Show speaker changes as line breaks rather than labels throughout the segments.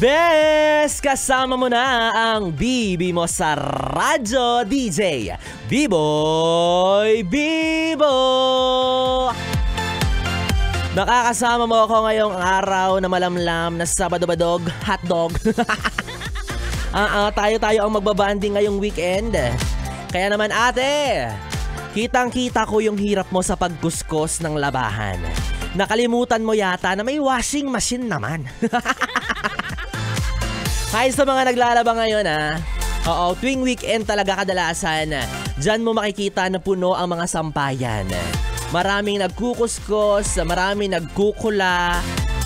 Bes! Kasama mo na ang bibi mo sa radyo, DJ B-Boy Bibo! Nakakasama mo ako ngayong araw na malamlam na Sabado-Badog hotdog. Tayo ang magbabanding ngayong weekend. Kaya naman ate, kitang-kita ko yung hirap mo sa pagkuskos ng labahan. Nakalimutan mo yata na may washing machine naman. Hi sa mga naglalaba ngayon Oo, tuwing weekend talaga kadalasan. Diyan mo makikita na puno ang mga sampayan. Maraming nagkukuskos, maraming nagkukula,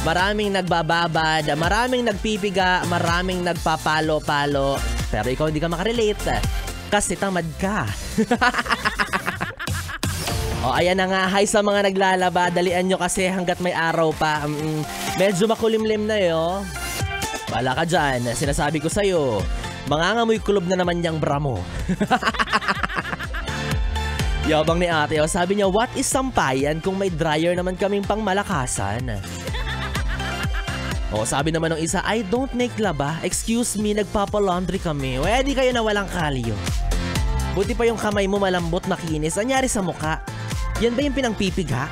maraming nagbababad, maraming nagpipiga, maraming nagpapalo-palo. Pero ikaw hindi ka makarelate kasi tamad ka. Ayan na nga, hi sa mga naglalaba. Dalian nyo kasi hanggat may araw pa. Medyo makulimlim na Wala ka dyan, sinasabi ko sa'yo. Mangangamoy kulob na naman niyang bra mo. Yabang ni ate, sabi niya, what is sampayan kung may dryer naman kaming pang malakasan? Sabi naman ng isa, I don't make laba. Excuse me, nagpapalaundry kami. Di kayo na walang kalyo. Buti pa yung kamay mo malambot makinis. Anyari sa muka? Yan ba yung pinangpipiga?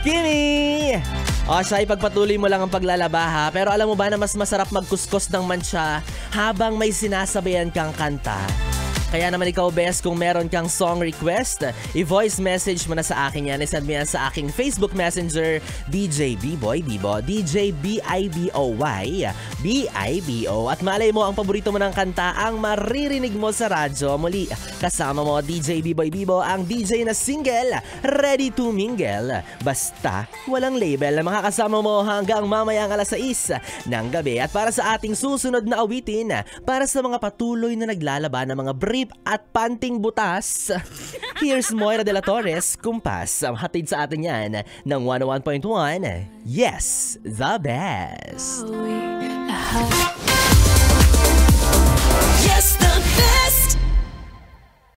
Kimi! Siya, ipagpatuloy mo lang ang paglalaba ha. Pero alam mo ba na mas masarap magkuskos ng mancha habang may sinasabayan kang kanta? Kaya naman ikaw, best, kung meron kang song request, i-voice message mo na sa akin yan. I-send mo yan sa aking Facebook Messenger, DJ B-Boy Bibo, DJ B-I-B-O-Y, B-I-B-O. At malay mo, ang paborito mo ng kanta ang maririnig mo sa radyo. Muli, kasama mo, DJ B-Boy Bibo, ang DJ na single, ready to mingle. Basta, walang label. Makakasama mo hanggang mamayang alas 6 ng gabi. At para sa ating susunod na awitin, para sa mga patuloy na naglalaba ng mga brief at panting butas, here's Moira de la Torres, Kumpas. Ang hatid sa atin yan ng 101.1. Yes, the best.
Yes, the